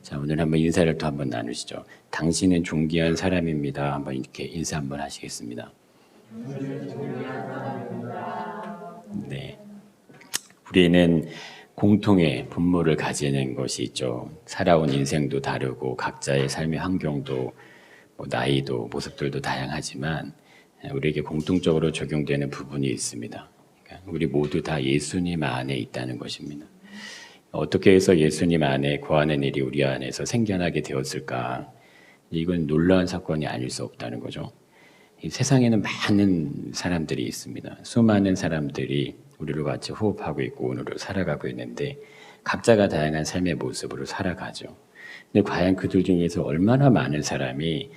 자, 오늘 한번 인사를 또 한번 나누시죠. 당신은 존귀한 사람입니다. 한번 이렇게 인사 한번 하시겠습니다. 네. 우리는 공통의 분모를 가지는 것이 있죠. 살아온 인생도 다르고 각자의 삶의 환경도 나이도 모습들도 다양하지만 우리에게 공통적으로 적용되는 부분이 있습니다. 그러니까 우리 모두 다 예수님 안에 있다는 것입니다. 어떻게 해서 예수님 안에 거하는 일이 우리 안에서 생겨나게 되었을까? 이건 놀라운 사건이 아닐 수 없다는 거죠. 이 세상에는 많은 사람들이 있습니다. 수많은 사람들이 우리로 같이 호흡하고 있고 오늘을 살아가고 있는데 각자가 다양한 삶의 모습으로 살아가죠. 근데 과연 그들 중에서 얼마나 많은 사람이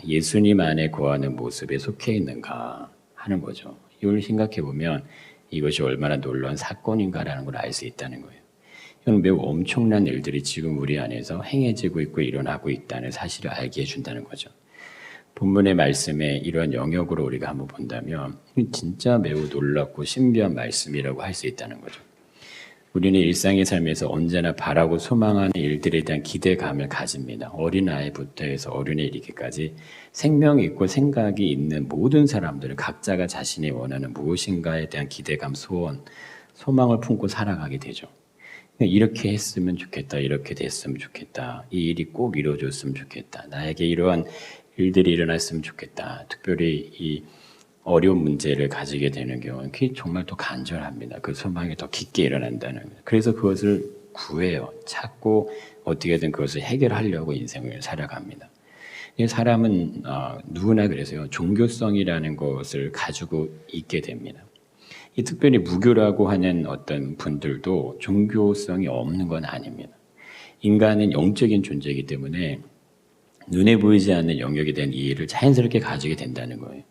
예수님 안에 거하는 모습에 속해 있는가 하는 거죠. 이걸 생각해 보면 이것이 얼마나 놀라운 사건인가라는 걸 알 수 있다는 거예요. 이건 매우 엄청난 일들이 지금 우리 안에서 행해지고 있고 일어나고 있다는 사실을 알게 해준다는 거죠. 본문의 말씀에 이런 영역으로 우리가 한번 본다면 진짜 매우 놀랍고 신비한 말씀이라고 할 수 있다는 거죠. 우리는 일상의 삶에서 언제나 바라고 소망하는 일들에 대한 기대감을 가집니다. 어린아이부터 해서 어른에 이르기까지 생명이 있고 생각이 있는 모든 사람들은 각자가 자신이 원하는 무엇인가에 대한 기대감, 소원, 소망을 품고 살아가게 되죠. 이렇게 했으면 좋겠다, 이렇게 됐으면 좋겠다, 이 일이 꼭 이루어졌으면 좋겠다, 나에게 이러한 일들이 일어났으면 좋겠다. 특별히 이 어려운 문제를 가지게 되는 경우는 그게 정말 더 간절합니다. 그 소망이 더 깊게 일어난다는 거예요. 그래서 그것을 구해요. 찾고 어떻게든 그것을 해결하려고 인생을 살아갑니다. 사람은 누구나 그래서요. 종교성이라는 것을 가지고 있게 됩니다. 이 특별히 무교라고 하는 어떤 분들도 종교성이 없는 건 아닙니다. 인간은 영적인 존재이기 때문에 눈에 보이지 않는 영역에 대한 이해를 자연스럽게 가지게 된다는 거예요.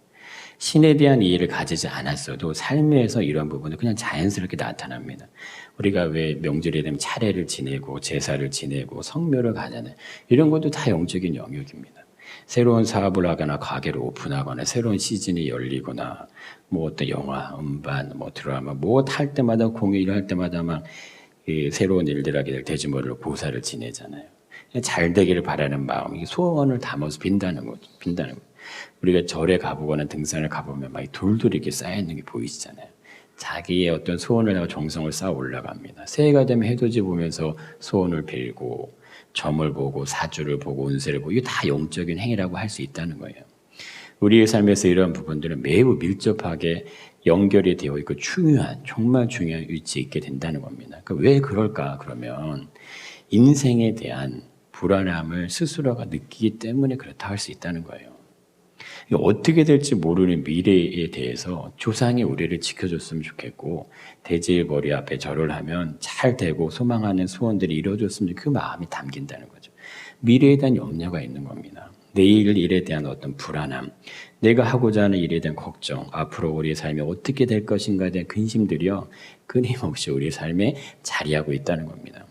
신에 대한 이해를 가지지 않았어도 삶에서 이런 부분은 그냥 자연스럽게 나타납니다. 우리가 왜 명절에 되면 차례를 지내고 제사를 지내고 성묘를 가잖아요. 이런 것도 다 영적인 영역입니다. 새로운 사업을 하거나 가게를 오픈하거나 새로운 시즌이 열리거나 어떤 영화, 음반, 드라마 할 때마다 공연을 할 때마다 막 새로운 일들 하게 될 대주머니로 보살을 지내잖아요. 잘 되기를 바라는 마음, 소원을 담아서 빈다는 거죠. 우리가 절에 가보거나 등산을 가보면 막 돌돌이 이렇게 쌓여있는 게 보이시잖아요. 자기의 어떤 소원을 하고 정성을 쌓아 올라갑니다. 새해가 되면 해돋이 보면서 소원을 빌고 점을 보고 사주를 보고 운세를 보고 이게 다 영적인 행위라고 할 수 있다는 거예요. 우리의 삶에서 이런 부분들은 매우 밀접하게 연결이 되어 있고 정말 중요한 위치에 있게 된다는 겁니다. 왜 그럴까? 그러면 인생에 대한 불안함을 스스로가 느끼기 때문에 그렇다 할 수 있다는 거예요. 어떻게 될지 모르는 미래에 대해서 조상이 우리를 지켜줬으면 좋겠고 대제일벌이 앞에 절을 하면 잘 되고 소망하는 소원들이 이루어졌으면 그 마음이 담긴다는 거죠. 미래에 대한 염려가 있는 겁니다. 내일 일에 대한 어떤 불안함, 내가 하고자 하는 일에 대한 걱정, 앞으로 우리의 삶이 어떻게 될 것인가에 대한 근심들이요 끊임없이 우리의 삶에 자리하고 있다는 겁니다.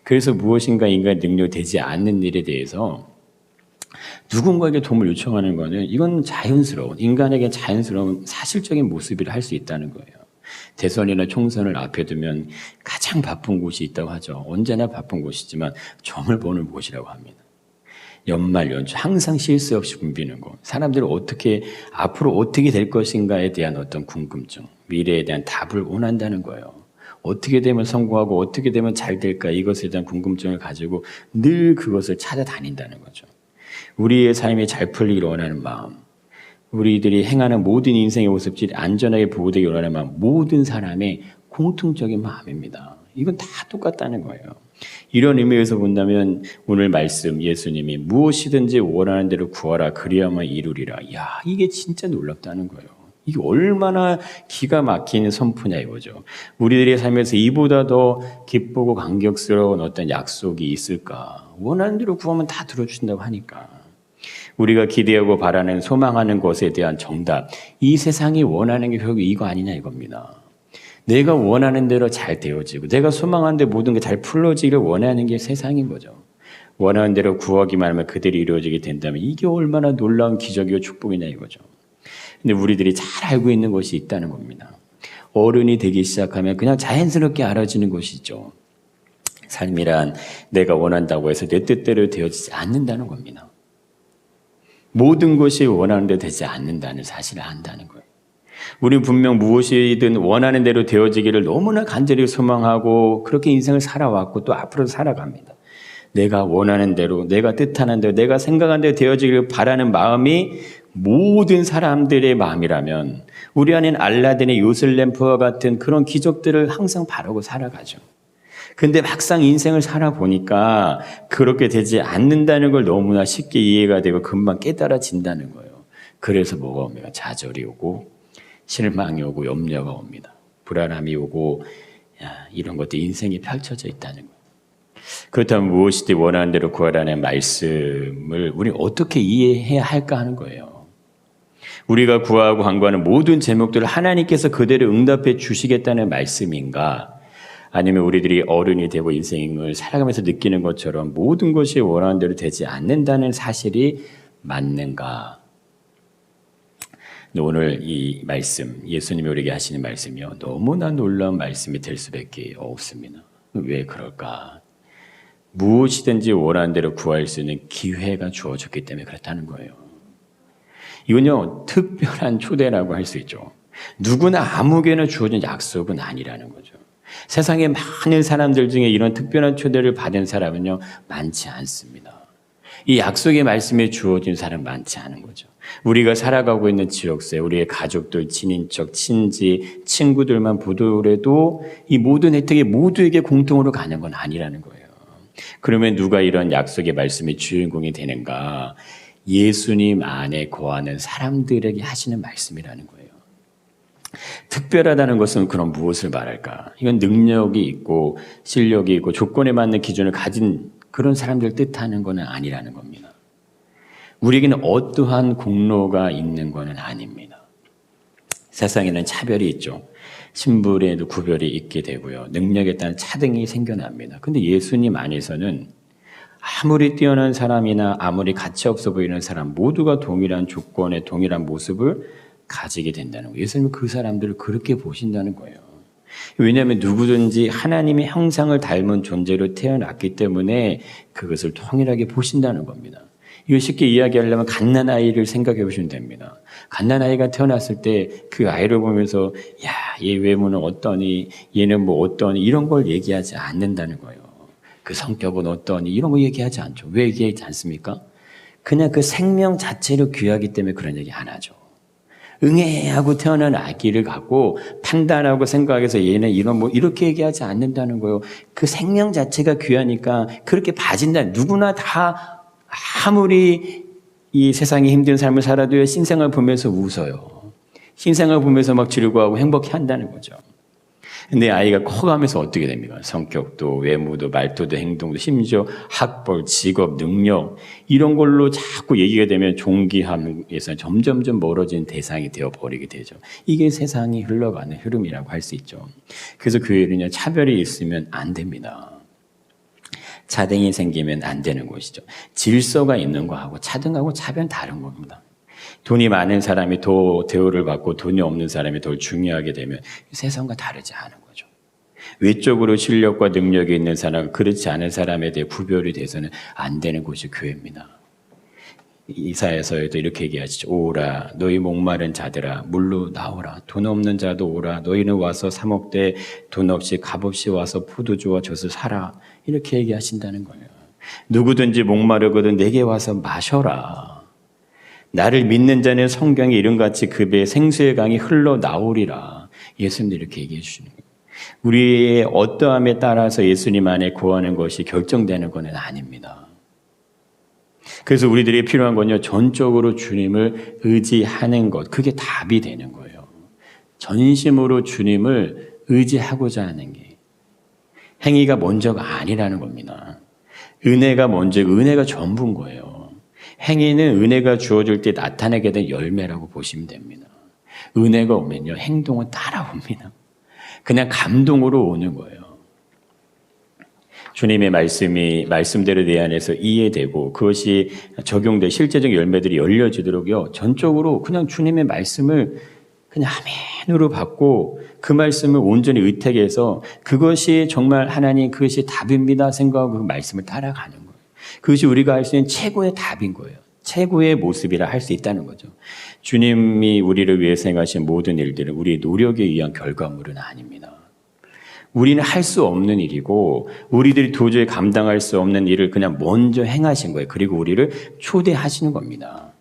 그래서 무엇인가 인간의 능력이 되지 않는 일에 대해서 누군가에게 도움을 요청하는 것은 이건 인간에게 자연스러운 사실적인 모습이라 할 수 있다는 거예요. 대선이나 총선을 앞에 두면 가장 바쁜 곳이 있다고 하죠. 언제나 바쁜 곳이지만 점을 보는 곳이라고 합니다. 연말 연초 항상 쉴 새 없이 붐비는 곳. 사람들은 앞으로 어떻게 될 것인가에 대한 어떤 궁금증, 미래에 대한 답을 원한다는 거예요. 어떻게 되면 성공하고 어떻게 되면 잘 될까 이것에 대한 궁금증을 가지고 늘 그것을 찾아다닌다는 거죠. 우리의 삶이 잘 풀리기를 원하는 마음, 우리들이 행하는 모든 인생의 모습들이 안전하게 보호되기를 원하는 마음, 모든 사람의 공통적인 마음입니다. 이건 다 똑같다는 거예요. 이런 의미에서 본다면 오늘 말씀 예수님이 무엇이든지 원하는 대로 구하라 그리하면 이루리라. 이게 진짜 놀랍다는 거예요. 이게 얼마나 기가 막힌 선포냐 이거죠. 우리들의 삶에서 이보다 더 기쁘고 감격스러운 어떤 약속이 있을까? 원하는 대로 구하면 다 들어주신다고 하니까. 우리가 기대하고 바라는 소망하는 것에 대한 정답, 이 세상이 원하는 게 결국 이거 아니냐 이겁니다. 내가 원하는 대로 잘 되어지고 내가 소망하는 데 모든 게 잘 풀어지기를 원하는 게 세상인 거죠. 원하는 대로 구하기만 하면 그들이 이루어지게 된다면 이게 얼마나 놀라운 기적이고 축복이냐 이거죠. 근데 우리들이 잘 알고 있는 것이 있다는 겁니다. 어른이 되기 시작하면 그냥 자연스럽게 알아지는 것이죠. 삶이란 내가 원한다고 해서 내 뜻대로 되어지지 않는다는 겁니다. 모든 것이 원하는 대로 되지 않는다는 사실을 안다는 거예요. 우리는 분명 무엇이든 원하는 대로 되어지기를 너무나 간절히 소망하고 그렇게 인생을 살아왔고 또 앞으로 살아갑니다. 내가 원하는 대로, 내가 뜻하는 대로, 내가 생각한 대로 되어지기를 바라는 마음이 모든 사람들의 마음이라면 우리 안엔 알라딘의 요술램프와 같은 그런 기적들을 항상 바라고 살아가죠. 근데 막상 인생을 살아보니까 그렇게 되지 않는다는 걸 너무나 쉽게 이해가 되고 금방 깨달아진다는 거예요. 그래서 뭐가 옵니까? 좌절이 오고 실망이 오고 염려가 옵니다. 불안함이 오고 이런 것도 인생이 펼쳐져 있다는 거예요. 그렇다면 무엇이든 원하는 대로 구하라는 말씀을 우리 어떻게 이해해야 할까 하는 거예요. 우리가 구하고 간구하는 모든 제목들을 하나님께서 그대로 응답해 주시겠다는 말씀인가? 아니면 우리들이 어른이 되고 인생을 살아가면서 느끼는 것처럼 모든 것이 원하는 대로 되지 않는다는 사실이 맞는가? 오늘 이 말씀, 예수님이 우리에게 하시는 말씀이요, 너무나 놀라운 말씀이 될 수밖에 없습니다. 왜 그럴까? 무엇이든지 원하는 대로 구할 수 있는 기회가 주어졌기 때문에 그렇다는 거예요. 이건요, 특별한 초대라고 할 수 있죠. 누구나 아무개나 주어진 약속은 아니라는 거죠. 세상에 많은 사람들 중에 이런 특별한 초대를 받은 사람은요, 많지 않습니다. 이 약속의 말씀에 주어진 사람 많지 않은 거죠. 우리가 살아가고 있는 지역세, 우리의 가족들, 친인척, 친지, 친구들만 보더라도 이 모든 혜택이 모두에게 공통으로 가는 건 아니라는 거예요. 그러면 누가 이런 약속의 말씀의 주인공이 되는가? 예수님 안에 거하는 사람들에게 하시는 말씀이라는 거예요. 특별하다는 것은 그럼 무엇을 말할까? 이건 능력이 있고 실력이 있고 조건에 맞는 기준을 가진 그런 사람들 뜻하는 것은 아니라는 겁니다. 우리에게는 어떠한 공로가 있는 것은 아닙니다. 세상에는 차별이 있죠. 신분에도 구별이 있게 되고요. 능력에 따른 차등이 생겨납니다. 근데 예수님 안에서는 아무리 뛰어난 사람이나 아무리 가치 없어 보이는 사람 모두가 동일한 조건에 동일한 모습을 가지게 된다는 거예요. 예수님은 그 사람들을 그렇게 보신다는 거예요. 왜냐하면 누구든지 하나님의 형상을 닮은 존재로 태어났기 때문에 그것을 통일하게 보신다는 겁니다. 이거 쉽게 이야기하려면 갓난아이를 생각해 보시면 됩니다. 갓난아이가 태어났을 때 그 아이를 보면서 야, 얘 외모는 어떠니, 얘는 뭐 어떠니 이런 걸 얘기하지 않는다는 거예요. 그 성격은 어떠니 이런 거 얘기하지 않죠. 왜 얘기하지 않습니까? 그냥 그 생명 자체로 귀하기 때문에 그런 얘기 안 하죠. 응애하고 태어난 아기를 갖고 판단하고 생각해서 얘는 이런 뭐 이렇게 얘기하지 않는다는 거예요. 그 생명 자체가 귀하니까 그렇게 봐진다. 누구나 다 아무리 이 세상에 힘든 삶을 살아도 신생을 보면서 웃어요. 신생을 보면서 막 즐거워하고 행복해 한다는 거죠. 근데 아이가 커가면서 어떻게 됩니까? 성격도 외모도 말투도 행동도 심지어 학벌, 직업, 능력 이런 걸로 자꾸 얘기가 되면 존귀함에서 점점점 멀어진 대상이 되어버리게 되죠. 이게 세상이 흘러가는 흐름이라고 할 수 있죠. 그래서 교회는요, 차별이 있으면 안 됩니다. 차등이 생기면 안 되는 것이죠. 질서가 있는 거하고 차등하고 차별은 다른 겁니다. 돈이 많은 사람이 더 대우를 받고 돈이 없는 사람이 더 중요하게 되면 세상과 다르지 않은 거죠. 외적으로 실력과 능력이 있는 사람, 그렇지 않은 사람에 대해 구별이 돼서는 안 되는 곳이 교회입니다. 이사야서에도 이렇게 얘기하시죠. 오라 너희 목마른 자들아 물로 나오라. 돈 없는 자도 오라. 너희는 와서 사 먹되 돈 없이 값없이 와서 포도주와 젖을 사라. 이렇게 얘기하신다는 거예요. 누구든지 목마르거든 내게 와서 마셔라. 나를 믿는 자는 성경에 이름같이 그 배에 생수의 강이 흘러나오리라. 예수님도 이렇게 얘기해 주시는 거예요. 우리의 어떠함에 따라서 예수님 안에 거하는 것이 결정되는 것은 아닙니다. 그래서 우리들이 필요한 건요, 전적으로 주님을 의지하는 것. 그게 답이 되는 거예요. 전심으로 주님을 의지하고자 하는 게. 행위가 먼저가 아니라는 겁니다. 은혜가 먼저고 은혜가 전부인 거예요. 행위는 은혜가 주어질 때 나타나게 된 열매라고 보시면 됩니다. 은혜가 오면요, 행동은 따라옵니다. 그냥 감동으로 오는 거예요. 주님의 말씀대로 내 안에서 이해되고 그것이 적용돼 실제적 열매들이 열려지도록요, 전적으로 그냥 주님의 말씀을 그냥 아멘으로 받고 그 말씀을 온전히 의택해서 그것이 정말 하나님 그것이 답입니다 생각하고 그 말씀을 따라가는 거예요. 그것이 우리가 할 수 있는 최고의 답인 거예요. 최고의 모습이라 할 수 있다는 거죠. 주님이 우리를 위해서 행하신 모든 일들은 우리의 노력에 의한 결과물은 아닙니다. 우리는 할 수 없는 일이고 우리들이 도저히 감당할 수 없는 일을 그냥 먼저 행하신 거예요. 그리고 우리를 초대하시는 겁니다.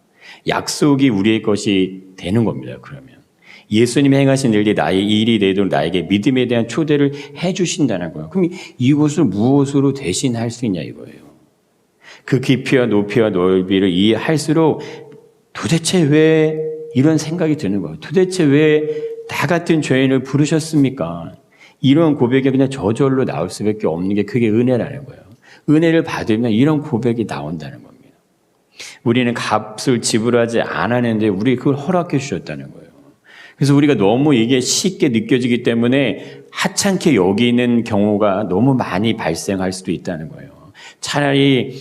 약속이 우리의 것이 되는 겁니다. 그러면 예수님이 행하신 일이 나의 일이 되도록 나에게 믿음에 대한 초대를 해주신다는 거예요. 그럼 이것을 무엇으로 대신할 수 있냐 이거예요. 그 깊이와 높이와 넓이를 이해할수록 도대체 왜 이런 생각이 드는 거예요. 도대체 왜 나 같은 죄인을 부르셨습니까? 이런 고백이 그냥 저절로 나올 수밖에 없는 게 그게 은혜라는 거예요. 은혜를 받으면 이런 고백이 나온다는 겁니다. 우리는 값을 지불하지 않았는데 우리 그걸 허락해 주셨다는 거예요. 그래서 우리가 너무 이게 쉽게 느껴지기 때문에 하찮게 여기는 경우가 너무 많이 발생할 수도 있다는 거예요. 차라리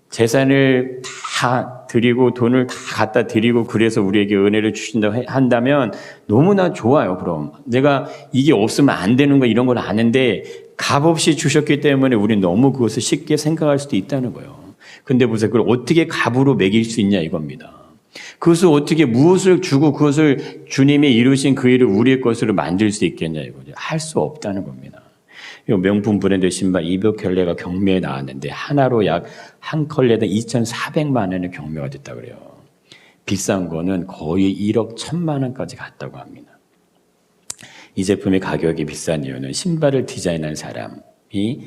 재산을 다 드리고 돈을 다 갖다 드리고 그래서 우리에게 은혜를 주신다고 한다면 너무나 좋아요. 그럼 내가 이게 없으면 안 되는 거 이런 걸 아는데 값없이 주셨기 때문에 우리는 너무 그것을 쉽게 생각할 수도 있다는 거예요. 근데 보세요. 그걸 어떻게 값으로 매길 수 있냐 이겁니다. 그것을 어떻게 무엇을 주고 그것을 주님이 이루신 그 일을 우리의 것으로 만들 수 있겠냐 이거죠. 할 수 없다는 겁니다. 이 명품 브랜드 신발 200켤레가 경매에 나왔는데 하나로 약 한 켤레당 2,400만 원의 경매가 됐다고 그래요. 비싼 거는 거의 1억 1,000만 원까지 갔다고 합니다. 이 제품의 가격이 비싼 이유는 신발을 디자인한 사람이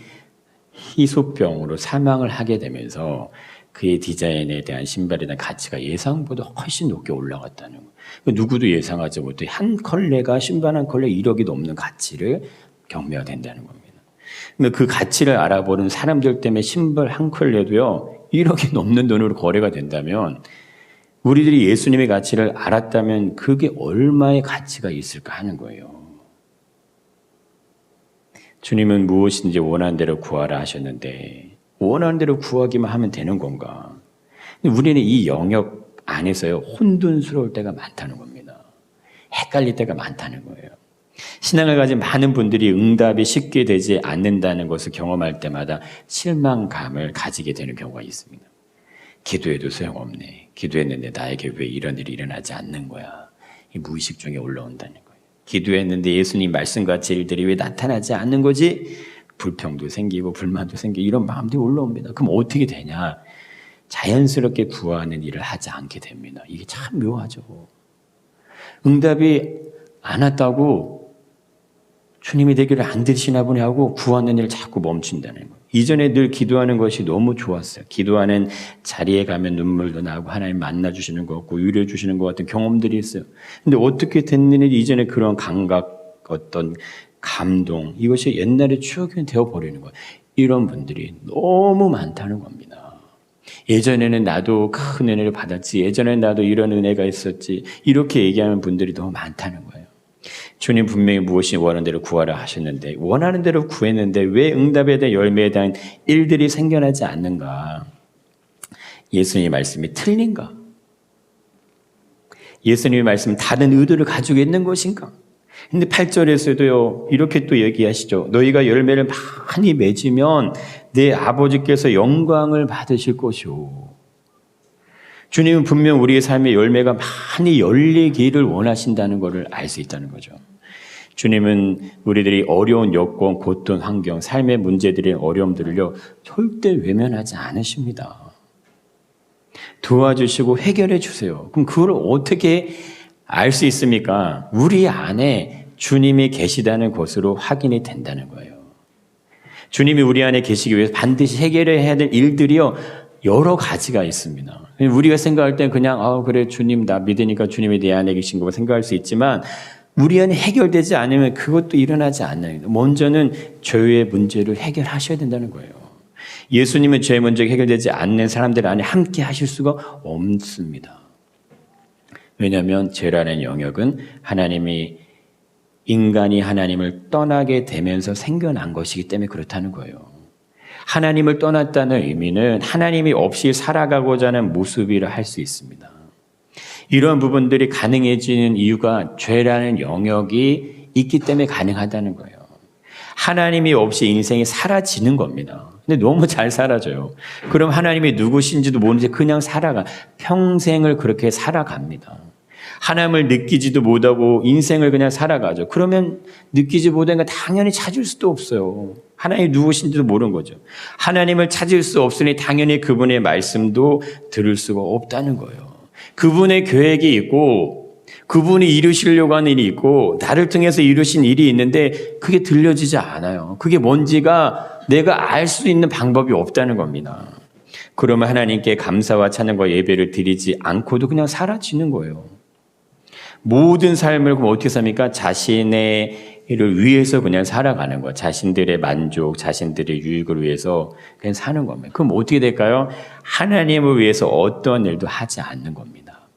희소병으로 사망을 하게 되면서 그의 디자인에 대한 신발에 대한 가치가 예상보다 훨씬 높게 올라갔다는 거예요. 누구도 예상하지 못해 한 컬레가 신발 한 컬레 1억이 넘는 가치를 경매가 된다는 겁니다. 그 가치를 알아보는 사람들 때문에 신발 한 컬레도요 1억이 넘는 돈으로 거래가 된다면 우리들이 예수님의 가치를 알았다면 그게 얼마의 가치가 있을까 하는 거예요. 주님은 무엇인지 원하는 대로 구하라 하셨는데 원하는 대로 구하기만 하면 되는 건가? 우리는 이 영역 안에서요 혼돈스러울 때가 많다는 겁니다. 헷갈릴 때가 많다는 거예요. 신앙을 가진 많은 분들이 응답이 쉽게 되지 않는다는 것을 경험할 때마다 실망감을 가지게 되는 경우가 있습니다. 기도해도 소용없네. 기도했는데 나에게 왜 이런 일이 일어나지 않는 거야. 이 무의식 중에 올라온다는 거예요. 기도했는데 예수님 말씀같이 일들이 왜 나타나지 않는 거지? 불평도 생기고 불만도 생기고 이런 마음들이 올라옵니다. 그럼 어떻게 되냐? 자연스럽게 구하는 일을 하지 않게 됩니다. 이게 참 묘하죠. 응답이 안 왔다고 주님이 되기를 안 되시나 보네 하고 구하는 일을 자꾸 멈춘다는 거예요. 이전에 늘 기도하는 것이 너무 좋았어요. 기도하는 자리에 가면 눈물도 나고 하나님 만나주시는 것 같고 위로해 주시는 것 같은 경험들이 있어요. 근데 어떻게 됐느니 이전에 그런 감각, 어떤 감동 이것이 옛날의 추억이 되어버리는 거예요. 이런 분들이 너무 많다는 겁니다. 예전에는 나도 큰 은혜를 받았지. 예전에는 나도 이런 은혜가 있었지. 이렇게 얘기하는 분들이 너무 많다는 거예요. 주님 분명히 무엇이 원하는 대로 구하라 하셨는데 원하는 대로 구했는데 왜 응답에 대한 열매에 대한 일들이 생겨나지 않는가? 예수님의 말씀이 틀린가? 예수님의 말씀은 다른 의도를 가지고 있는 것인가? 근데 8절에서도요 이렇게 또 얘기하시죠. 너희가 열매를 많이 맺으면 내 아버지께서 영광을 받으실 것이오. 주님은 분명 우리의 삶의 열매가 많이 열리기를 원하신다는 것을 알 수 있다는 거죠. 주님은 우리들이 어려운 여건, 고통, 환경, 삶의 문제들의 어려움들을요 절대 외면하지 않으십니다. 도와주시고 해결해 주세요. 그럼 그걸 어떻게 알 수 있습니까? 우리 안에 주님이 계시다는 것으로 확인이 된다는 거예요. 주님이 우리 안에 계시기 위해서 반드시 해결해야 될 일들이요 여러 가지가 있습니다. 우리가 생각할 땐 그냥 그래 주님 나 믿으니까 주님이 내 안에 계신 거고 생각할 수 있지만 우리 안에 해결되지 않으면 그것도 일어나지 않아요. 먼저는 죄의 문제를 해결하셔야 된다는 거예요. 예수님은 죄의 문제가 해결되지 않는 사람들 안에 함께 하실 수가 없습니다. 왜냐하면 죄라는 영역은 인간이 하나님을 떠나게 되면서 생겨난 것이기 때문에 그렇다는 거예요. 하나님을 떠났다는 의미는 하나님이 없이 살아가고자 하는 모습이라 할 수 있습니다. 이런 부분들이 가능해지는 이유가 죄라는 영역이 있기 때문에 가능하다는 거예요. 하나님이 없이 인생이 사라지는 겁니다. 근데 너무 잘 사라져요. 그럼 하나님이 누구신지도 모르는데 그냥 살아가. 평생을 그렇게 살아갑니다. 하나님을 느끼지도 못하고 인생을 그냥 살아가죠. 그러면 느끼지 못한 건 당연히 찾을 수도 없어요. 하나님이 누구신지도 모르는 거죠. 하나님을 찾을 수 없으니 당연히 그분의 말씀도 들을 수가 없다는 거예요. 그분의 계획이 있고 그분이 이루시려고 하는 일이 있고 나를 통해서 이루신 일이 있는데 그게 들려지지 않아요. 그게 뭔지가 내가 알 수 있는 방법이 없다는 겁니다. 그러면 하나님께 감사와 찬양과 예배를 드리지 않고도 그냥 사라지는 거예요. 모든 삶을 그럼 어떻게 삽니까? 자신의 일을 위해서 그냥 살아가는 거예요. 자신들의 만족, 자신들의 유익을 위해서 그냥 사는 겁니다. 그럼 어떻게 될까요? 하나님을 위해서 어떤 일도 하지 않는 겁니다.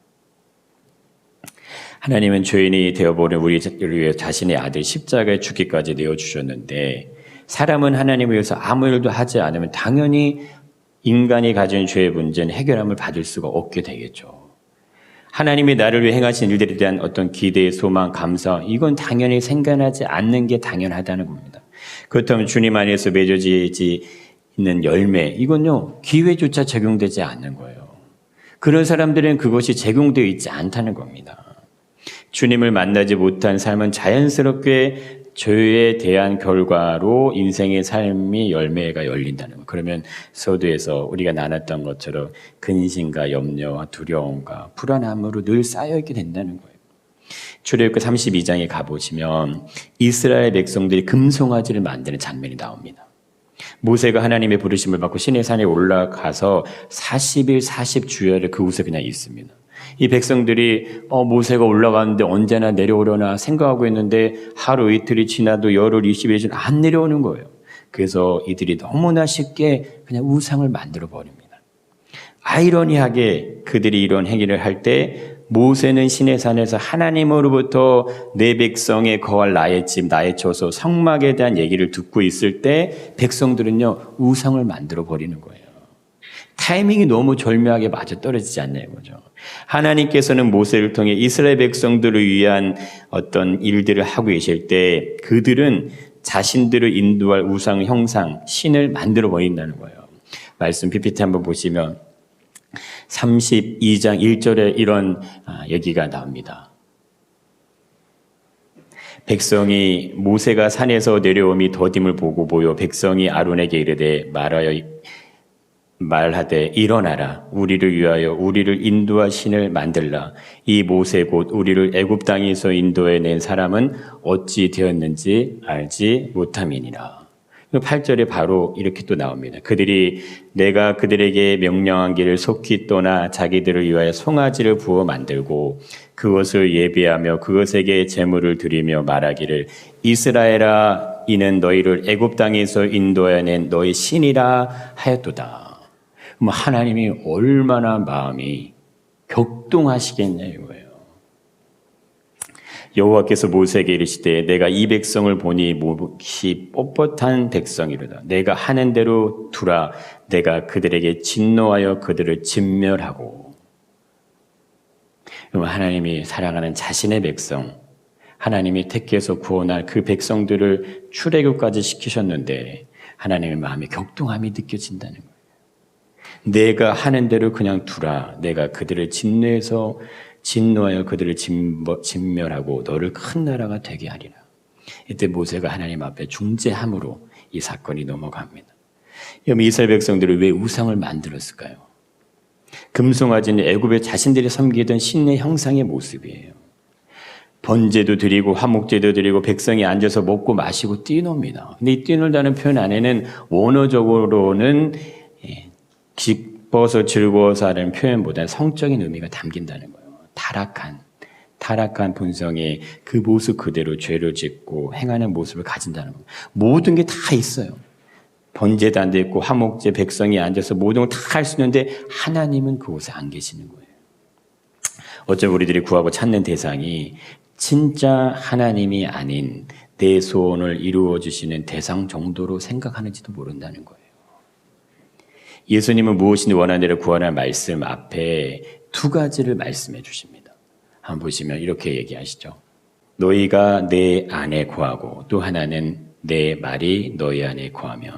하나님은 죄인이 되어버린 우리를 위해 자신의 아들 십자가에 죽기까지 내어주셨는데 사람은 하나님을 위해서 아무 일도 하지 않으면 당연히 인간이 가진 죄의 문제는 해결함을 받을 수가 없게 되겠죠. 하나님이 나를 위해 행하신 일들에 대한 어떤 기대, 소망, 감사 이건 당연히 생겨나지 않는 게 당연하다는 겁니다. 그렇다면 주님 안에서 맺어지지 있는 열매 이건요 기회조차 적용되지 않는 거예요. 그런 사람들은 그것이 적용되어 있지 않다는 겁니다. 주님을 만나지 못한 삶은 자연스럽게 죄에 대한 결과로 인생의 삶이 열매가 열린다는 거예요. 그러면 서두에서 우리가 나눴던 것처럼 근심과 염려와 두려움과 불안함으로 늘 쌓여있게 된다는 거예요. 출애굽기 32장에 가보시면 이스라엘 백성들이 금송아지를 만드는 장면이 나옵니다. 모세가 하나님의 부르심을 받고 시내산에 올라가서 40일 40주야를 그곳에 그냥 있습니다. 이 백성들이 모세가 올라가는데 언제나 내려오려나 생각하고 있는데 하루 이틀이 지나도 열흘 20일이 지나도 안 내려오는 거예요. 그래서 이들이 너무나 쉽게 그냥 우상을 만들어 버립니다. 아이러니하게 그들이 이런 행위를 할 때 모세는 시내산에서 하나님으로부터 내 백성에 거할 나의 집 나의 처소 성막에 대한 얘기를 듣고 있을 때 백성들은요 우상을 만들어 버리는 거예요. 타이밍이 너무 절묘하게 맞아떨어지지 않나요? 그죠? 하나님께서는 모세를 통해 이스라엘 백성들을 위한 어떤 일들을 하고 계실 때 그들은 자신들을 인도할 우상 형상, 신을 만들어 버린다는 거예요. 말씀 PPT 한번 보시면 32장 1절에 이런 얘기가 나옵니다. 백성이 모세가 산에서 내려오미 더딤을 보고 보여 백성이 아론에게 이르되 말하되 일어나라 우리를 위하여 우리를 인도할 신을 만들라 이 모세 곧 우리를 애굽 땅에서 인도해낸 사람은 어찌 되었는지 알지 못함이니라. 8절에 바로 이렇게 또 나옵니다. 그들이 내가 그들에게 명령한 길을 속히 떠나 자기들을 위하여 송아지를 부어 만들고 그것을 예배하며 그것에게 제물을 드리며 말하기를 이스라엘아 이는 너희를 애굽 땅에서 인도해낸 너희 신이라 하였도다. 하나님이 얼마나 마음이 격동하시겠냐 이거예요. 여호와께서 모세에게 이르시되 내가 이 백성을 보니 몹시 뻣뻣한 백성이로다. 내가 하는 대로 두라. 내가 그들에게 진노하여 그들을 진멸하고. 하나님이 사랑하는 자신의 백성, 하나님이 택해서 구원할 그 백성들을 출애굽까지 시키셨는데 하나님의 마음이 격동함이 느껴진다는 거예요. 내가 하는 대로 그냥 두라. 내가 그들을 진노하여 그들을 진멸하고 너를 큰 나라가 되게 하리라. 이때 모세가 하나님 앞에 중재함으로 이 사건이 넘어갑니다. 여러분 이스라엘 백성들이 왜 우상을 만들었을까요? 금송아지는 애굽에 자신들이 섬기던 신의 형상의 모습이에요. 번제도 드리고 화목제도 드리고 백성이 앉아서 먹고 마시고 뛰놉니다. 근데 이 뛰놀다는 표현 안에는 원어적으로는 기뻐서 즐거워서 하는 표현보다는 성적인 의미가 담긴다는 거예요. 타락한 본성의 그 모습 그대로 죄를 짓고 행하는 모습을 가진다는 거예요. 모든 게 다 있어요. 번제도 안 돼 있고 화목제 백성이 앉아서 모든 걸 다 할 수 있는데 하나님은 그곳에 안 계시는 거예요. 어쩌면 우리들이 구하고 찾는 대상이 진짜 하나님이 아닌 내 소원을 이루어 주시는 대상 정도로 생각하는지도 모른다는 거예요. 예수님은 무엇이든 원하는 대로 구하라는 말씀 앞에 두 가지를 말씀해 주십니다. 한번 보시면 이렇게 얘기하시죠. 너희가 내 안에 거하고 또 하나는 내 말이 너희 안에 거하면,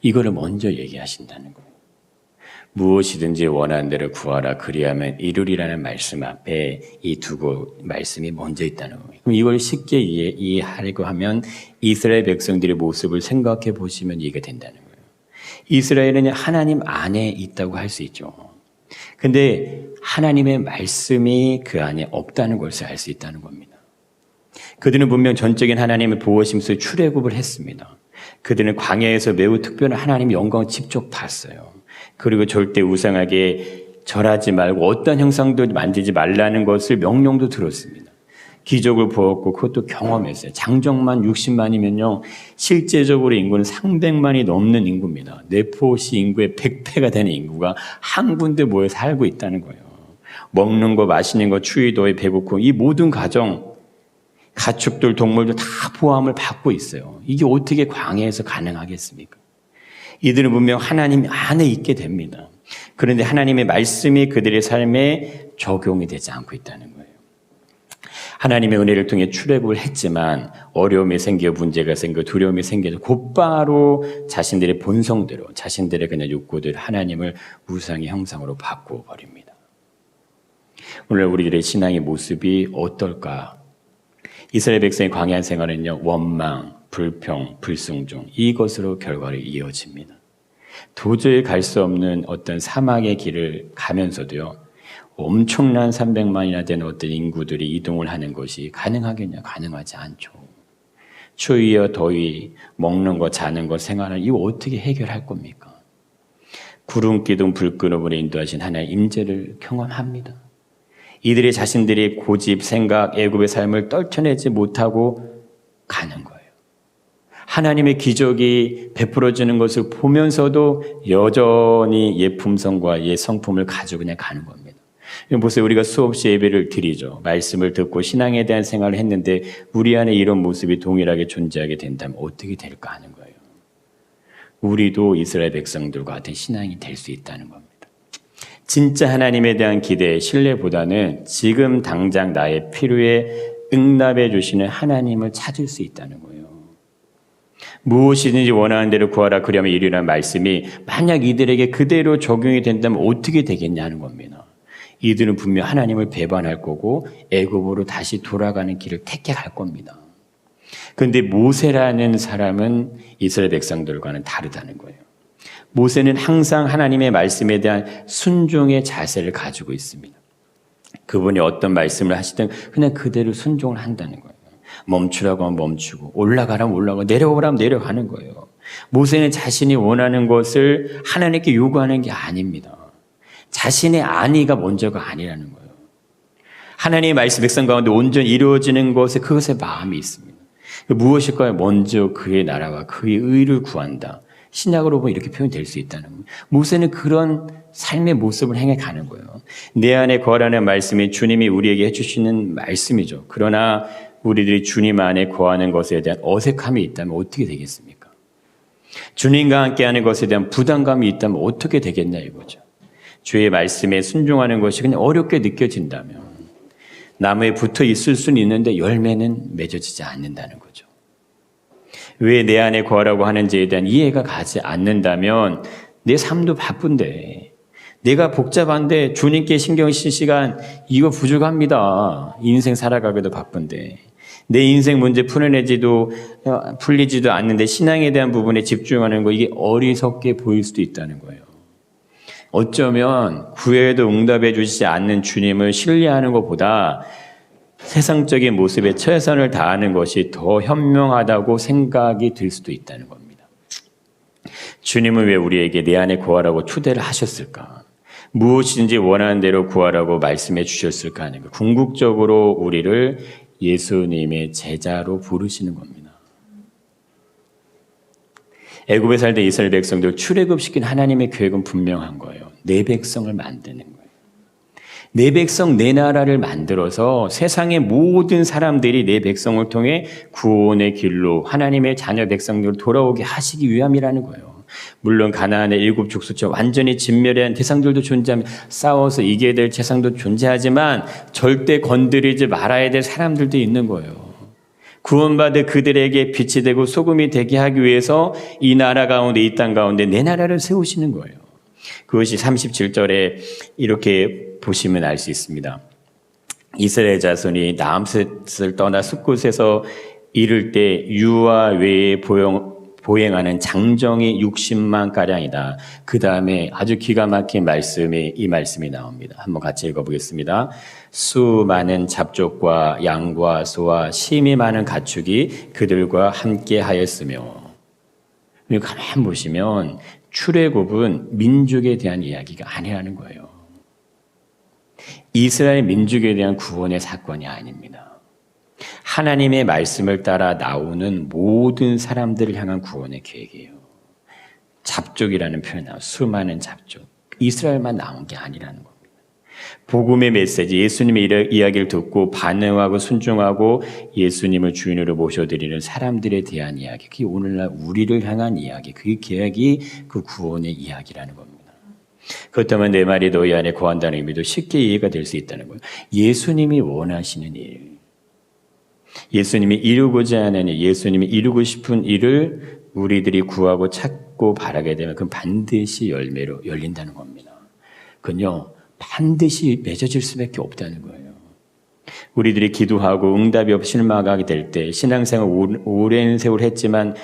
이거를 먼저 얘기하신다는 거예요. 무엇이든지 원하는 대로 구하라 그리하면 이루리라는 말씀 앞에 이 두 말씀이 먼저 있다는 거예요. 그럼 이걸 쉽게 이해하려고 하면 이스라엘 백성들의 모습을 생각해 보시면 이해가 된다는 거예요. 이스라엘은 하나님 안에 있다고 할 수 있죠. 근데 하나님의 말씀이 그 안에 없다는 것을 알 수 있다는 겁니다. 그들은 분명 전적인 하나님의 보호심 속에 출애굽을 했습니다. 그들은 광야에서 매우 특별한 하나님의 영광을 직접 봤어요. 그리고 절대 우상하게 절하지 말고 어떤 형상도 만들지 말라는 것을 명령도 들었습니다. 기적을 보았고 그것도 경험했어요. 장정만 60만이면요. 실제적으로 인구는 300만이 넘는 인구입니다. 네포시 인구의 100배가 되는 인구가 한 군데 모여 살고 있다는 거예요. 먹는 거, 마시는 거, 추위도에 배고프고 이 모든 가정, 가축들, 동물들 다 보호함을 받고 있어요. 이게 어떻게 광야에서 가능하겠습니까? 이들은 분명 하나님 안에 있게 됩니다. 그런데 하나님의 말씀이 그들의 삶에 적용이 되지 않고 있다는 거예요. 하나님의 은혜를 통해 출애굽을 했지만 어려움이 생겨 문제가 생겨 두려움이 생겨서 곧바로 자신들의 본성대로 자신들의 그냥 욕구들 하나님을 우상의 형상으로 바꿔버립니다. 오늘 우리들의 신앙의 모습이 어떨까? 이스라엘 백성의 광야 생활은요, 원망, 불평, 불순종 이것으로 결과를 이어집니다. 도저히 갈 수 없는 어떤 사막의 길을 가면서도요, 엄청난 300만이나 되는 어떤 인구들이 이동을 하는 것이 가능하겠냐? 가능하지 않죠. 추위와 더위, 먹는 것, 자는 것, 생활을 이거 어떻게 해결할 겁니까? 구름 기둥 불끈으로 인도하신 하나님의 임재를 경험합니다. 이들이 자신들의 고집, 생각, 애굽의 삶을 떨쳐내지 못하고 가는 거예요. 하나님의 기적이 베풀어지는 것을 보면서도 여전히 옛 품성과 옛 성품을 가지고 그냥 가는 겁니다. 보세요. 우리가 수없이 예배를 드리죠. 말씀을 듣고 신앙에 대한 생활을 했는데 우리 안에 이런 모습이 동일하게 존재하게 된다면 어떻게 될까 하는 거예요. 우리도 이스라엘 백성들과 같은 신앙이 될 수 있다는 겁니다. 진짜 하나님에 대한 기대, 신뢰보다는 지금 당장 나의 필요에 응답해 주시는 하나님을 찾을 수 있다는 거예요. 무엇이든지 원하는 대로 구하라 그러면 이루라는 말씀이 만약 이들에게 그대로 적용이 된다면 어떻게 되겠냐는 겁니다. 이들은 분명 하나님을 배반할 거고 애굽으로 다시 돌아가는 길을 택할 겁니다. 그런데 모세라는 사람은 이스라엘 백성들과는 다르다는 거예요. 모세는 항상 하나님의 말씀에 대한 순종의 자세를 가지고 있습니다. 그분이 어떤 말씀을 하시든 그냥 그대로 순종을 한다는 거예요. 멈추라고 하면 멈추고 올라가라면 올라가고 내려오라면 내려가는 거예요. 모세는 자신이 원하는 것을 하나님께 요구하는 게 아닙니다. 자신의 안위가 먼저가 아니라는 거예요. 하나님의 말씀 백성 가운데 온전히 이루어지는 것에 그것에 마음이 있습니다. 무엇일까요? 먼저 그의 나라와 그의 의를 구한다. 신약으로 보면 이렇게 표현될 수 있다는 거예요. 모세는 그런 삶의 모습을 행해가는 거예요. 내 안에 거하라는 말씀이 주님이 우리에게 해주시는 말씀이죠. 그러나 우리들이 주님 안에 거하는 것에 대한 어색함이 있다면 어떻게 되겠습니까? 주님과 함께하는 것에 대한 부담감이 있다면 어떻게 되겠냐 이거죠. 주의 말씀에 순종하는 것이 그냥 어렵게 느껴진다면 나무에 붙어 있을 수는 있는데 열매는 맺어지지 않는다는 거죠. 왜 내 안에 거하라고 하는지에 대한 이해가 가지 않는다면 내 삶도 바쁜데 내가 복잡한데 주님께 신경 쓸 시간 이거 부족합니다. 인생 살아가기도 바쁜데 내 인생 문제 풀리지도 않는데 신앙에 대한 부분에 집중하는 거 이게 어리석게 보일 수도 있다는 거예요. 어쩌면 구해도 응답해 주시지 않는 주님을 신뢰하는 것보다 세상적인 모습에 최선을 다하는 것이 더 현명하다고 생각이 들 수도 있다는 겁니다. 주님은 왜 우리에게 내 안에 구하라고 초대를 하셨을까? 무엇인지 원하는 대로 구하라고 말씀해 주셨을까 하는 거. 궁극적으로 우리를 예수님의 제자로 부르시는 겁니다. 애굽에 살던 이스라엘 백성들 출애굽시킨 하나님의 계획은 분명한 거예요. 내 백성을 만드는 거예요. 내 백성, 내 나라를 만들어서 세상의 모든 사람들이 내 백성을 통해 구원의 길로 하나님의 자녀 백성들로 돌아오게 하시기 위함이라는 거예요. 물론 가나안의 7 족속처럼 완전히 진멸한 대상들도 존재하며 싸워서 이겨야 될 재상도 존재하지만 절대 건드리지 말아야 될 사람들도 있는 거예요. 구원받은 그들에게 빛이 되고 소금이 되게 하기 위해서 이 나라 가운데, 이 땅 가운데 내 나라를 세우시는 거예요. 그것이 37절에 이렇게 보시면 알 수 있습니다. 이스라엘 자손이 다메섹을 떠나 숲곳에서 이를 때 유아 외에 보행하는 장정이 60만 가량이다. 그 다음에 아주 기가 막힌 이 말씀이 나옵니다. 한번 같이 읽어보겠습니다. 수많은 잡족과 양과 소와 심이 많은 가축이 그들과 함께 하였으며. 가만 보시면 출애굽은 민족에 대한 이야기가 아니라는 거예요. 이스라엘 민족에 대한 구원의 사건이 아닙니다. 하나님의 말씀을 따라 나오는 모든 사람들을 향한 구원의 계획이에요. 잡족이라는 표현 나와요. 수많은 잡족. 이스라엘만 나온 게 아니라는 겁니다. 복음의 메시지, 예수님의 이야기를 듣고 반응하고 순종하고 예수님을 주인으로 모셔드리는 사람들에 대한 이야기, 그게 오늘날 우리를 향한 이야기, 그 계획이 그 구원의 이야기라는 겁니다. 그렇다면 내 말이 너희 안에 거한다는 의미도 쉽게 이해가 될 수 있다는 거예요. 예수님이 원하시는 일, 예수님이 이루고자 하는 일, 예수님이 이루고 싶은 일을 우리들이 구하고 찾고 바라게 되면 그건 반드시 열매로 열린다는 겁니다. 그건요, 반드시 맺어질 수밖에 없다는 거예요. 우리들이 기도하고 응답이 없이 실망하게 될 때, 신앙생활 오랜 세월 했지만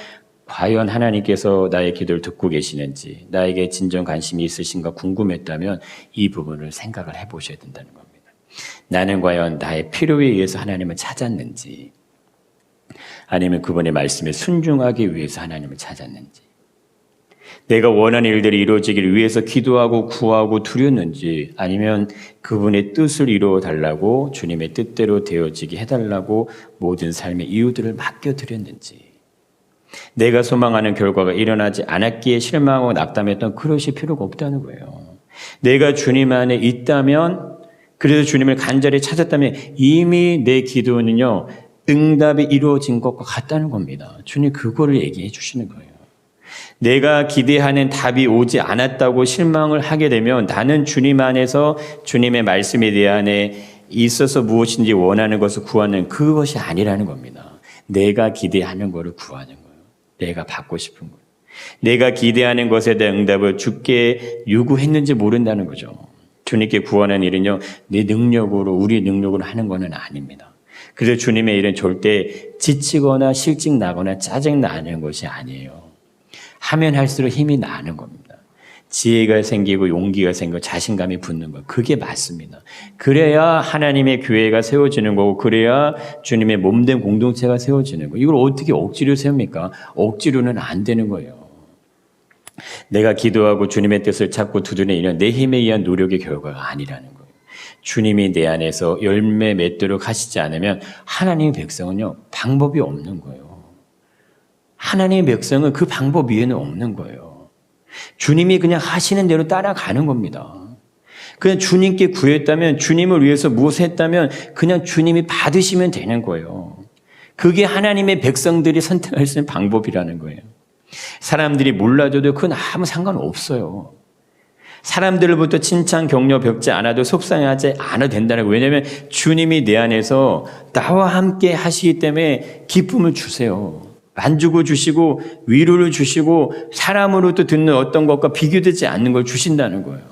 과연 하나님께서 나의 기도를 듣고 계시는지, 나에게 진정 관심이 있으신가 궁금했다면 이 부분을 생각을 해보셔야 된다는 겁니다. 나는 과연 나의 필요에 의해서 하나님을 찾았는지, 아니면 그분의 말씀에 순종하기 위해서 하나님을 찾았는지, 내가 원하는 일들이 이루어지기를 위해서 기도하고 구하고 두렸는지, 아니면 그분의 뜻을 이루어 달라고, 주님의 뜻대로 되어지게 해달라고 모든 삶의 이유들을 맡겨드렸는지, 내가 소망하는 결과가 일어나지 않았기에 실망하고 낙담했던 그러실 필요가 없다는 거예요. 내가 주님 안에 있다면, 그래서 주님을 간절히 찾았다면 이미 내 기도는요, 응답이 이루어진 것과 같다는 겁니다. 주님 그거를 얘기해 주시는 거예요. 내가 기대하는 답이 오지 않았다고 실망을 하게 되면 나는 주님 안에서 주님의 말씀에 대한 있어서 무엇인지 원하는 것을 구하는 그것이 아니라는 겁니다. 내가 기대하는 것을 구하는 거예요. 내가 받고 싶은 것. 내가 기대하는 것에 대한 응답을 주께 요구했는지 모른다는 거죠. 주님께 구하는 일은요, 내 능력으로, 우리 능력으로 하는 것은 아닙니다. 그래서 주님의 일은 절대 지치거나 실직 나거나 짜증 나는 것이 아니에요. 하면 할수록 힘이 나는 겁니다. 지혜가 생기고 용기가 생기고 자신감이 붙는 거, 그게 맞습니다. 그래야 하나님의 교회가 세워지는 거고, 그래야 주님의 몸된 공동체가 세워지는 거예요. 이걸 어떻게 억지로 세웁니까? 억지로는 안 되는 거예요. 내가 기도하고 주님의 뜻을 찾고 두드리는 일은 내 힘에 의한 노력의 결과가 아니라는 거예요. 주님이 내 안에서 열매 맺도록 하시지 않으면 하나님의 백성은요, 방법이 없는 거예요. 하나님의 백성은 그 방법 위에는 없는 거예요. 주님이 그냥 하시는 대로 따라가는 겁니다. 그냥 주님께 구했다면, 주님을 위해서 무엇을 했다면 그냥 주님이 받으시면 되는 거예요. 그게 하나님의 백성들이 선택할 수 있는 방법이라는 거예요. 사람들이 몰라줘도 그건 아무 상관없어요. 사람들로부터 칭찬, 격려 뵙지 않아도 속상해하지 않아도 된다는 거예요. 왜냐하면 주님이 내 안에서 나와 함께 하시기 때문에 기쁨을 주세요. 만족을 주시고 위로를 주시고 사람으로부터 듣는 어떤 것과 비교되지 않는 걸 주신다는 거예요.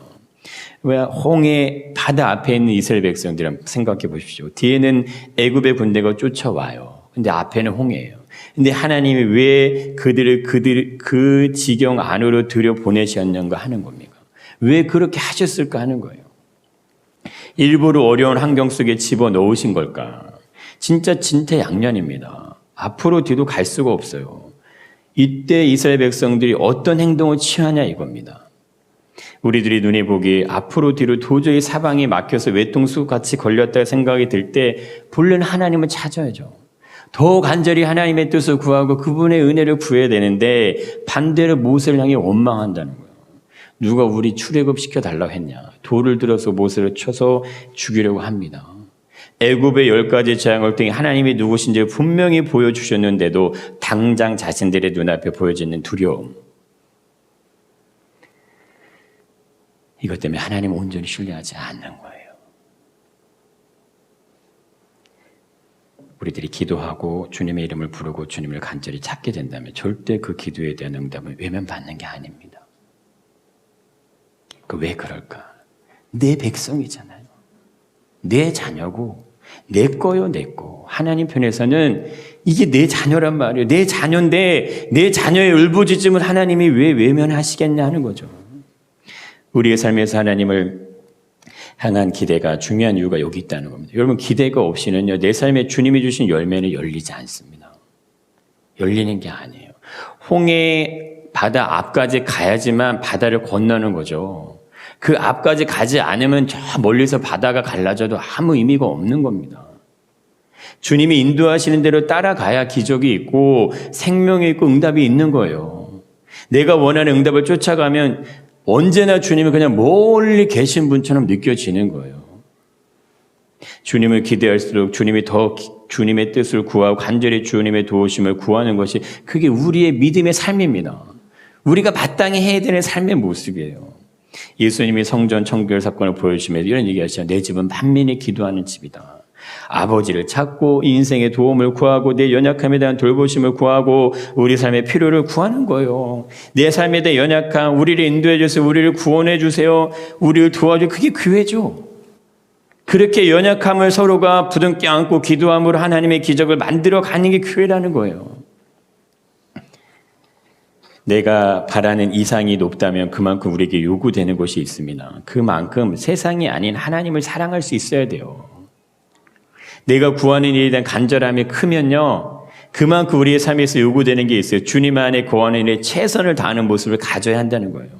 왜 홍해 바다 앞에 있는 이스라엘 백성들 한번 생각해 보십시오. 뒤에는 애굽의 군대가 쫓아와요. 근데 앞에는 홍해예요. 근데 하나님이 왜 그들을 그 지경 안으로 들여 보내셨는가 하는 겁니까? 왜 그렇게 하셨을까 하는 거예요. 일부러 어려운 환경 속에 집어넣으신 걸까? 진짜 진퇴양난입니다. 앞으로 뒤로 갈 수가 없어요. 이때 이스라엘 백성들이 어떤 행동을 취하냐 이겁니다. 우리들이 눈에 보기 앞으로 뒤로 도저히 사방이 막혀서 외통수 같이 걸렸다 생각이 들 때 본래는 하나님을 찾아야죠. 더 간절히 하나님의 뜻을 구하고 그분의 은혜를 구해야 되는데 반대로 모세를 향해 원망한다는 거예요. 누가 우리 출애굽 시켜달라고 했냐. 돌을 들어서 모세를 쳐서 죽이려고 합니다. 애굽의 10가지 재앙을 통해 하나님이 누구신지 분명히 보여주셨는데도 당장 자신들의 눈앞에 보여지는 두려움. 이것 때문에 하나님 온전히 신뢰하지 않는 거예요. 우리들이 기도하고 주님의 이름을 부르고 주님을 간절히 찾게 된다면 절대 그 기도에 대한 응답은 외면받는 게 아닙니다. 왜 그럴까? 내 백성이잖아요. 내 자녀고 내 거요, 내 거. 하나님 편에서는 이게 내 자녀란 말이에요. 내 자녀인데 내 자녀의 울부짖음을 하나님이 왜 외면하시겠냐 하는 거죠. 우리의 삶에서 하나님을 향한 기대가 중요한 이유가 여기 있다는 겁니다. 여러분, 기대가 없이는요, 내 삶에 주님이 주신 열매는 열리지 않습니다. 열리는 게 아니에요. 홍해 바다 앞까지 가야지만 바다를 건너는 거죠. 그 앞까지 가지 않으면 저 멀리서 바다가 갈라져도 아무 의미가 없는 겁니다. 주님이 인도하시는 대로 따라가야 기적이 있고 생명이 있고 응답이 있는 거예요. 내가 원하는 응답을 쫓아가면 언제나 주님이 그냥 멀리 계신 분처럼 느껴지는 거예요. 주님을 기대할수록 주님이 더 주님의 뜻을 구하고 간절히 주님의 도우심을 구하는 것이 그게 우리의 믿음의 삶입니다. 우리가 마땅히 해야 되는 삶의 모습이에요. 예수님이 성전 청결 사건을 보여주시면서 이런 얘기하시죠. 내 집은 만민이 기도하는 집이다. 아버지를 찾고 인생의 도움을 구하고 내 연약함에 대한 돌보심을 구하고 우리 삶의 필요를 구하는 거예요. 내 삶에 대한 연약함, 우리를 인도해 주세요. 우리를 구원해 주세요. 우리를 도와주세요. 그게 교회죠. 그렇게 연약함을 서로가 부둥켜 안고 기도함으로 하나님의 기적을 만들어 가는 게 교회라는 거예요. 내가 바라는 이상이 높다면 그만큼 우리에게 요구되는 것이 있습니다. 그만큼 세상이 아닌 하나님을 사랑할 수 있어야 돼요. 내가 구하는 일에 대한 간절함이 크면요, 그만큼 우리의 삶에서 요구되는 게 있어요. 주님 안에 거하는 일에 최선을 다하는 모습을 가져야 한다는 거예요.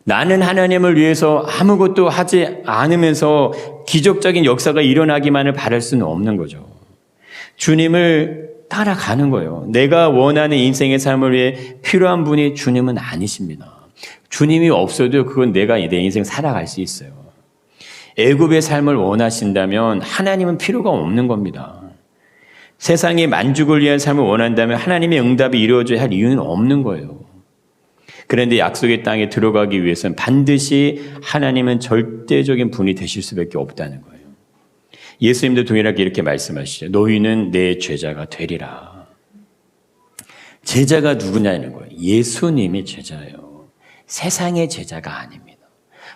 나는 하나님을 위해서 아무것도 하지 않으면서 기적적인 역사가 일어나기만을 바랄 수는 없는 거죠. 주님을 따라가는 거예요. 내가 원하는 인생의 삶을 위해 필요한 분이 주님은 아니십니다. 주님이 없어도 그건 내가 내 인생 살아갈 수 있어요. 애굽의 삶을 원하신다면 하나님은 필요가 없는 겁니다. 세상의 만족을 위한 삶을 원한다면 하나님의 응답이 이루어져야 할 이유는 없는 거예요. 그런데 약속의 땅에 들어가기 위해서는 반드시 하나님은 절대적인 분이 되실 수밖에 없다는 거예요. 예수님도 동일하게 이렇게 말씀하시죠. 너희는 내 제자가 되리라. 제자가 누구냐는 거예요. 예수님이 제자예요. 세상의 제자가 아닙니다.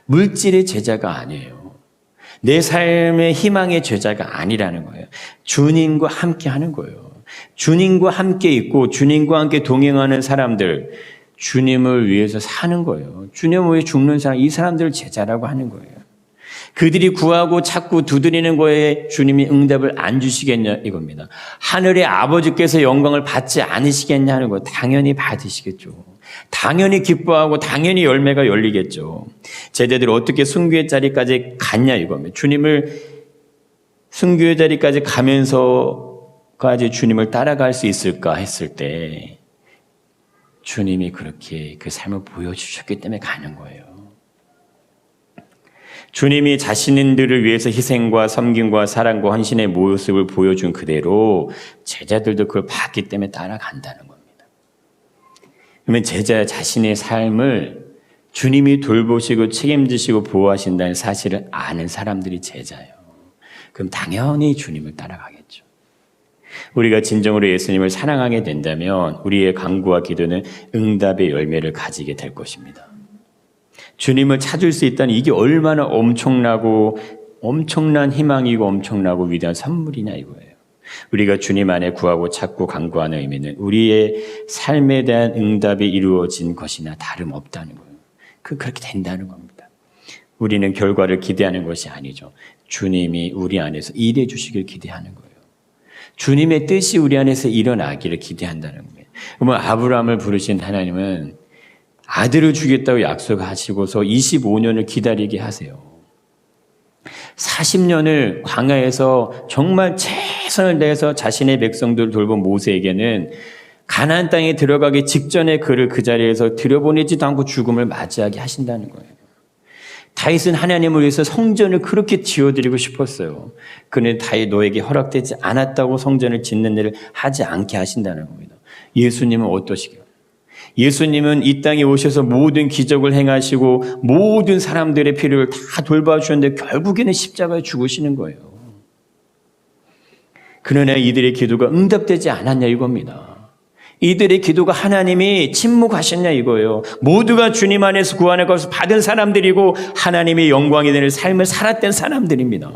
물질의 제자가 아니에요. 내 삶의 희망의 제자가 아니라는 거예요. 주님과 함께 하는 거예요. 주님과 함께 있고 주님과 함께 동행하는 사람들, 주님을 위해서 사는 거예요. 주님을 위해 죽는 사람, 이 사람들을 제자라고 하는 거예요. 그들이 구하고 찾고 두드리는 거에 주님이 응답을 안 주시겠냐 이겁니다. 하늘의 아버지께서 영광을 받지 않으시겠냐 하는 거 당연히 받으시겠죠. 당연히 기뻐하고 당연히 열매가 열리겠죠. 제자들이 어떻게 순교의 자리까지 갔냐 이겁니다. 주님을 순교의 자리까지 가면서까지 주님을 따라갈 수 있을까 했을 때 주님이 그렇게 그 삶을 보여주셨기 때문에 가는 거예요. 주님이 자신들을 위해서 희생과 섬김과 사랑과 헌신의 모습을 보여준 그대로 제자들도 그걸 봤기 때문에 따라간다는 겁니다. 그러면 제자 자신의 삶을 주님이 돌보시고 책임지시고 보호하신다는 사실을 아는 사람들이 제자예요. 그럼 당연히 주님을 따라가겠죠. 우리가 진정으로 예수님을 사랑하게 된다면 우리의 간구와 기도는 응답의 열매를 가지게 될 것입니다. 주님을 찾을 수 있다는 이게 얼마나 엄청나고 엄청난 희망이고 엄청나고 위대한 선물이냐 이거예요. 우리가 주님 안에 구하고 찾고 간구하는 의미는 우리의 삶에 대한 응답이 이루어진 것이나 다름없다는 거예요. 그렇게 된다는 겁니다. 우리는 결과를 기대하는 것이 아니죠. 주님이 우리 안에서 일해 주시길 기대하는 거예요. 주님의 뜻이 우리 안에서 일어나기를 기대한다는 거예요. 그러면 아브라함을 부르신 하나님은 아들을 주겠다고 약속하시고서 25년을 기다리게 하세요. 40년을 광야에서 정말 최선을 다해서 자신의 백성들을 돌본 모세에게는 가나안 땅에 들어가기 직전에 그를 그 자리에서 들여보내지도 않고 죽음을 맞이하게 하신다는 거예요. 다윗은 하나님을 위해서 성전을 그렇게 지어드리고 싶었어요. 그는 다윗 너에게 허락되지 않았다고 성전을 짓는 일을 하지 않게 하신다는 겁니다. 예수님은 어떠시게요? 예수님은 이 땅에 오셔서 모든 기적을 행하시고 모든 사람들의 필요를 다 돌봐주셨는데 결국에는 십자가에 죽으시는 거예요. 그러나 이들의 기도가 응답되지 않았냐 이겁니다. 이들의 기도가 하나님이 침묵하셨냐 이거예요. 모두가 주님 안에서 구원의 것을 받은 사람들이고 하나님의 영광이 되는 삶을 살았던 사람들입니다.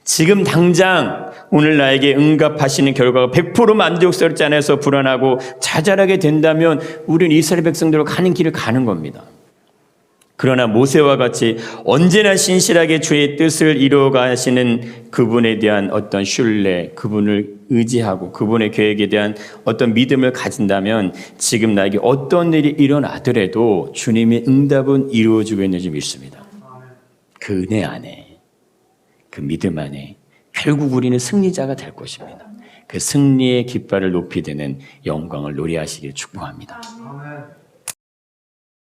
지금 당장 오늘 나에게 응답하시는 결과가 100% 만족스럽지 않아서 불안하고 좌절하게 된다면 우리는 이스라엘 백성들로 가는 길을 가는 겁니다. 그러나 모세와 같이 언제나 신실하게 주의 뜻을 이루어 가시는 그분에 대한 어떤 신뢰, 그분을 의지하고 그분의 계획에 대한 어떤 믿음을 가진다면 지금 나에게 어떤 일이 일어나더라도 주님의 응답은 이루어지고 있는지 믿습니다. 그 은혜 안에, 그 믿음 안에 결국 우리는 승리자가 될 것입니다. 그 승리의 깃발을 높이 드는 영광을 노래하시길 축복합니다.